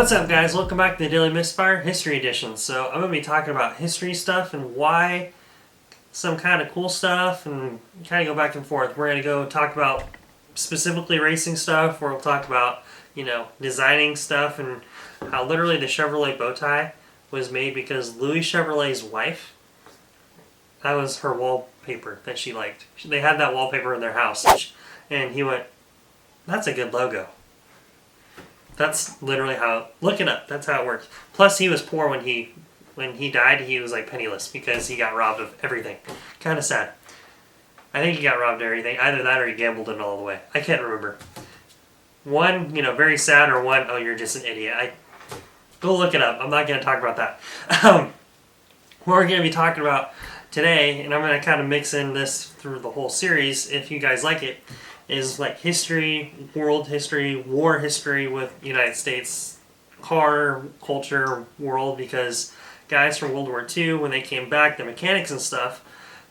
What's up, guys? Welcome back to the Daily Misfire History Edition. So I'm going to be talking about history stuff and why some kind of cool stuff and kind of go back and forth. We're going to go talk about specifically racing stuff. We'll talk about, designing stuff and how literally the Chevrolet bow tie was made because Louis Chevrolet's wife, that was her wallpaper that she liked. They had that wallpaper in their house and he went, "That's a good logo." That's literally how, look it up, that's how it works. Plus he was poor when he died. He was like penniless because he got robbed of everything. Kind of sad. I think he got robbed of everything. Either that or he gambled it all the way. I can't remember. One, very sad, or one, oh, you're just an idiot. Go look it up. I'm not going to talk about that. What we're going to be talking about today, and I'm going to kind of mix in this through the whole series if you guys like it, is like history, world history, war history with United States car culture world, because guys from World War II, when they came back, the mechanics and stuff,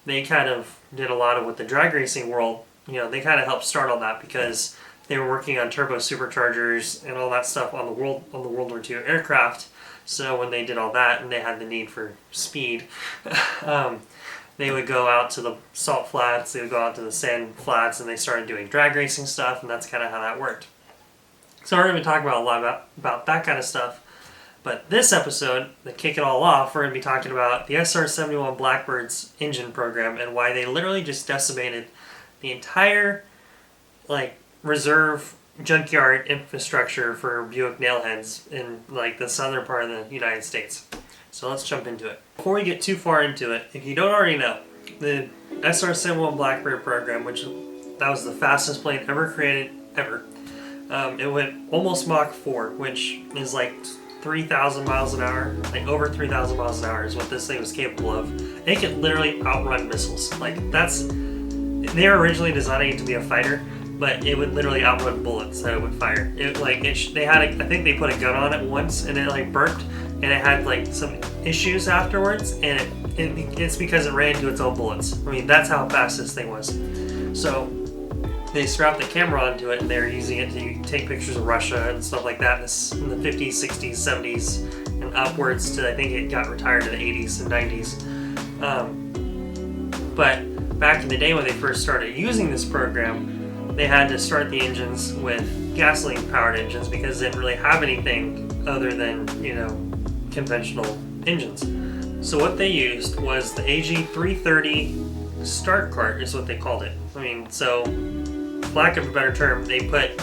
they kind of did a lot of with the drag racing world. They kind of helped start all that because they were working on turbo superchargers and all that stuff on the World War II aircraft. So when they did all that and they had the need for speed, they would go out to the salt flats, they would go out to the sand flats, and they started doing drag racing stuff, and that's kind of how that worked. So we're going to be talking about a lot about that kind of stuff. But this episode, to kick it all off, we're going to be talking about the SR71 Blackbird's engine program and why they literally just decimated the entire reserve junkyard infrastructure for Buick Nailheads in the southern part of the United States. So let's jump into it. Before we get too far into it, if you don't already know, the SR71 Blackbird program, that was the fastest plane ever created, ever. It went almost Mach 4, which is like 3,000 miles an hour. Over 3,000 miles an hour is what this thing was capable of. It could literally outrun missiles. They were originally designing it to be a fighter, but it would literally outrun bullets that it would fire. I think they put a gun on it once, and it burped, and it had some issues afterwards, and it's because it ran into its own bullets. That's how fast this thing was. So they strapped the camera onto it, and they were using it to take pictures of Russia and stuff like that in the 50s, 60s, 70s, and upwards to, I think it got retired in the 80s and 90s. But back in the day when they first started using this program, they had to start the engines with gasoline-powered engines because they didn't really have anything other than, conventional engines. So what they used was the AG330 start cart is what they called it. So lack of a better term, they put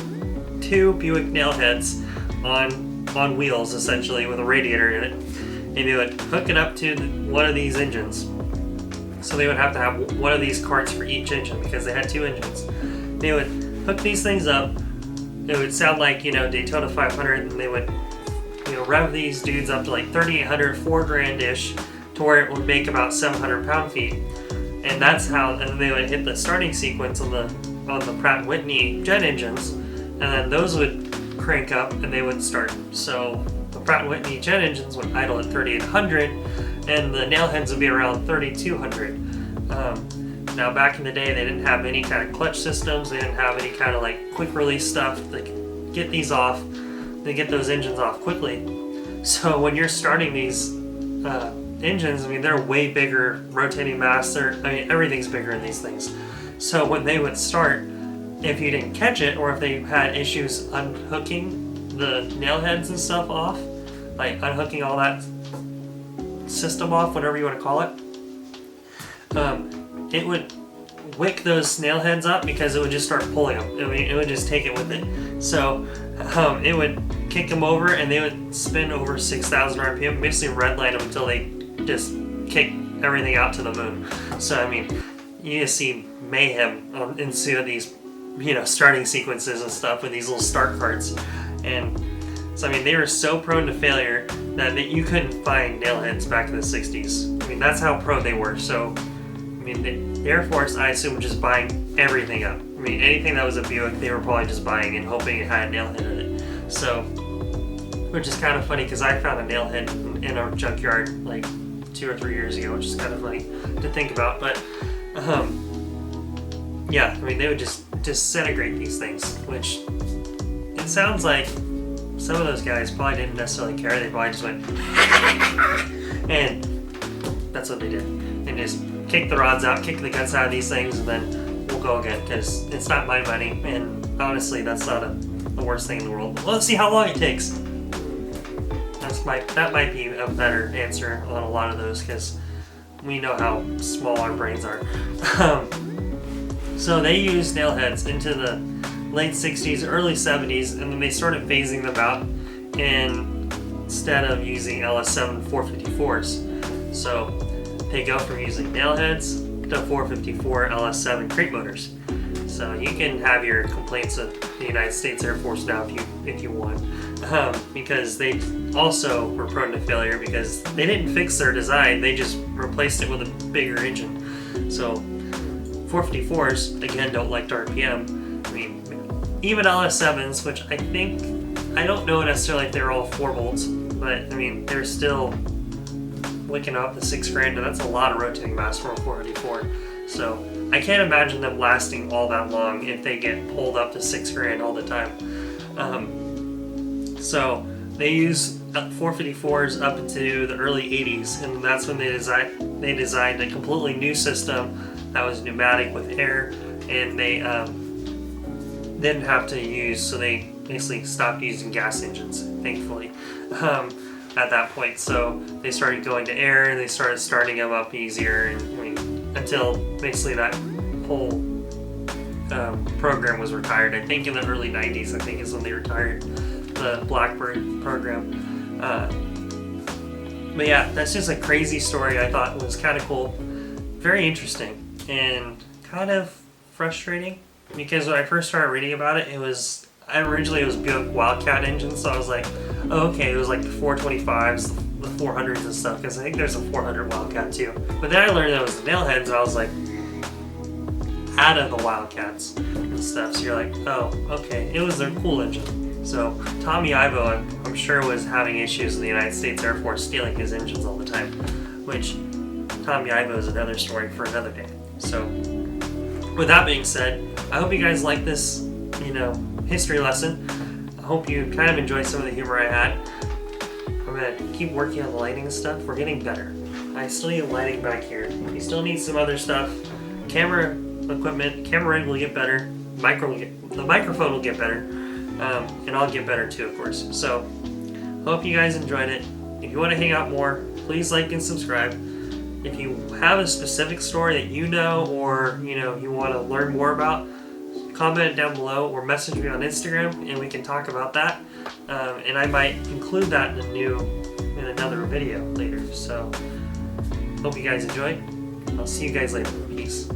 two Buick Nailheads on wheels essentially with a radiator in it, and they would hook it up to one of these engines. So they would have to have one of these carts for each engine because they had two engines. They would hook these things up. It would sound like Daytona 500, and they would rev these dudes up to 3,800, $4,000-ish, to where it would make about 700 pound-feet, and that's how. And then they would hit the starting sequence on the Pratt & Whitney jet engines, and then those would crank up and they would start. So the Pratt & Whitney jet engines would idle at 3,800, and the Nailheads would be around 3,200. Now back in the day, they didn't have any kind of clutch systems. They didn't have any kind of quick release stuff to get these off. They get those engines off quickly. So when you're starting these engines, they're way bigger, rotating mass. Everything's bigger in these things. So when they would start, if you didn't catch it, or if they had issues unhooking the nailheads and stuff off, unhooking all that system off, whatever you want to call it, it would wick those nailheads up because it would just start pulling them. It would just take it with it. So it would kick them over, and they would spin over 6,000 RPM, basically redline them until they just kick everything out to the moon. So you just see mayhem ensue these, starting sequences and stuff with these little start carts, and so they were so prone to failure that you couldn't find nailheads back in the 60s. That's how prone they were. So the Air Force, I assume, was just buying everything up. Anything that was a Buick, they were probably just buying and hoping it had a nailhead in it. So, which is kind of funny because I found a nailhead in a junkyard 2 or 3 years ago, which is kind of funny to think about. But they would just disintegrate these things, which it sounds like some of those guys probably didn't necessarily care. They probably just went, and that's what they did. And just kick the rods out, kick the guts out of these things, and then we'll go again, because it's not my money, and honestly, that's not the worst thing in the world. Well, let's see how long it takes. That might be a better answer on a lot of those, because we know how small our brains are. So they used nailheads into the late 60s, early 70s, and then they started phasing them out instead of using LS7 454s. So they go from using nailheads to 454 LS7 crate motors. So you can have your complaints of the United States Air Force now if you want, because they also were prone to failure because they didn't fix their design, they just replaced it with a bigger engine. So 454s, again, don't like to RPM. I mean, even LS7s, which I don't know necessarily if they're all 4 volts, but I mean, they're still licking off the $6,000, and that's a lot of rotating mass for a 454. So I can't imagine them lasting all that long if they get pulled up to $6,000 all the time. So they use 454s up into the early 80s, and that's when they designed a completely new system that was pneumatic with air, and they didn't have to use, so they basically stopped using gas engines, thankfully, at that point. So they started going to air, and they started starting them up easier, and until basically that whole program was retired. I think in the early 90s, I think is when they retired the Blackbird program. But yeah, that's just a crazy story. I thought it was kind of cool, very interesting, and kind of frustrating, because when I first started reading about it, originally it was Buick Wildcat engine, so I was like, oh, okay, it was like the 425s, the 400s and stuff, because I think there's a 400 Wildcat too. But then I learned that it was the Nailheads, and I was like, out of the Wildcats and stuff, so you're like, oh, okay, it was a cool engine. So Tommy Ivo, I'm sure, was having issues with the United States Air Force stealing his engines all the time, which Tommy Ivo is another story for another day. So with that being said, I hope you guys like this, history lesson. I hope you kind of enjoyed some of the humor I had. I'm going to keep working on the lighting and stuff. We're getting better. I still need lighting back here. We still need some other stuff. Camera equipment, camera rig will get better. The microphone will get better. And I'll get better too, of course. So, hope you guys enjoyed it. If you want to hang out more, please like and subscribe. If you have a specific story that you know, or you want to learn more about, comment it down below or message me on Instagram, and we can talk about that. And I might include that in another video later. So, hope you guys enjoy. I'll see you guys later. Peace.